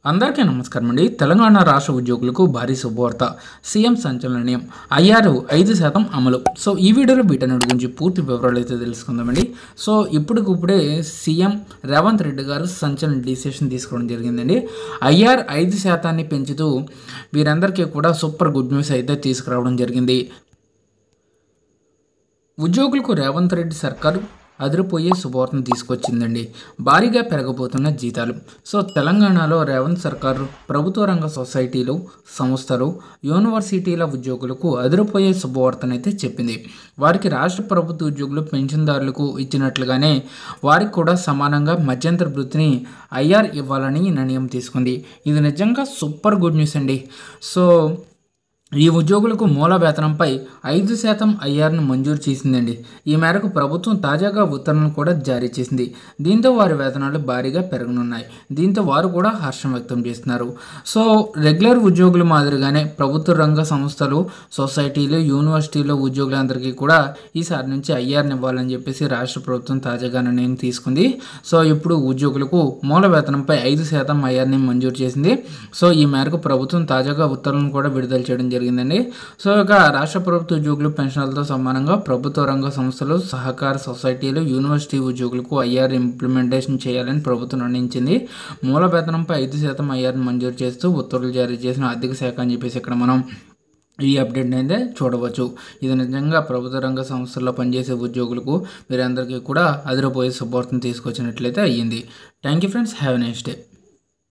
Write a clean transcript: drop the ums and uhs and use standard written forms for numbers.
అందరికీ నమస్కారం అండి. తెలంగాణ రాష్ట్ర ఉద్యోగులకు భారీ శుభవార్త. సీఎం సంచలన నిర్ణయం ఐఆర్ 5% అమలు. సో ఈ వీడియోలో వీటన్నిటి గురించి పూర్తి వివరాలు అయితే తెలుసుకుందామండి. సో ఇప్పటికిప్పుడే సీఎం రేవంత్ రెడ్డి గారు సంచలన డిసిషన్ తీసుకోవడం జరిగిందండి. ఐఆర్ 5% పెంచుతూ వీరందరికీ కూడా సూపర్ గుడ్ న్యూస్ అయితే తీసుకురావడం జరిగింది. ఉద్యోగులకు రేవంత్ రెడ్డి సర్కారు అదిరిపోయే శుభవార్తను తీసుకొచ్చిందండి. భారీగా పెరగబోతున్న జీతాలు. సో తెలంగాణలో రేవంత్ సర్కారు ప్రభుత్వ రంగ సొసైటీలు, సంస్థలు, యూనివర్సిటీల ఉద్యోగులకు అదిరిపోయే శుభవార్తనైతే చెప్పింది. వారికి రాష్ట్ర ప్రభుత్వ ఉద్యోగులు పెన్షన్దారులకు ఇచ్చినట్లుగానే వారికి కూడా సమానంగా మధ్యంతర వృత్తిని ఐఆర్ ఇవ్వాలని నిర్ణయం తీసుకుంది. ఇది నిజంగా సూపర్ గుడ్ న్యూస్ అండి. సో ఈ ఉద్యోగులకు మూల వేతనంపై 5% ఐఆర్ను మంజూరు చేసిందండి. ఈ మేరకు ప్రభుత్వం తాజాగా ఉత్తర్వులను కూడా జారీ చేసింది. దీంతో వారి వేతనాలు భారీగా పెరగనున్నాయి. దీంతో వారు కూడా హర్షం వ్యక్తం చేస్తున్నారు. సో రెగ్యులర్ ఉద్యోగుల మాదిరిగానే ప్రభుత్వ రంగ సంస్థలు, సొసైటీలు, యూనివర్సిటీలు ఉద్యోగులందరికీ కూడా ఈసారి నుంచి ఐఆర్ని ఇవ్వాలని చెప్పేసి రాష్ట్ర ప్రభుత్వం తాజాగా నిర్ణయం తీసుకుంది. సో ఇప్పుడు ఉద్యోగులకు మూల వేతనంపై 5% ఐఆర్ని మంజూరు చేసింది. సో ఈ మేరకు ప్రభుత్వం తాజాగా ఉత్తర్వులను కూడా విడుదల చేయడం జరిగిందండి. సో ఇక రాష్ట్ర ప్రభుత్వ ఉద్యోగులు పెన్షన్లతో సమానంగా ప్రభుత్వ రంగ సంస్థలు, సహకార సొసైటీలు, యూనివర్సిటీ ఉద్యోగులకు ఐఆర్ ఇంప్లిమెంటేషన్ చేయాలని ప్రభుత్వం నిర్ణయించింది. మూల వేతనంపై 5% ఐఆర్ని మంజూరు చేస్తూ ఉత్తర్వులు జారీ చేసిన ఆర్థిక శాఖ అని చెప్పేసి ఇక్కడ మనం ఈ అప్డేట్ని అయితే చూడవచ్చు. ఇది నిజంగా ప్రభుత్వ రంగ సంస్థల్లో పనిచేసే ఉద్యోగులకు వీరందరికీ కూడా అదిరిపోయే సపోర్ట్ని తీసుకొచ్చినట్లయితే అయ్యింది. Thank you friends, have a nice day.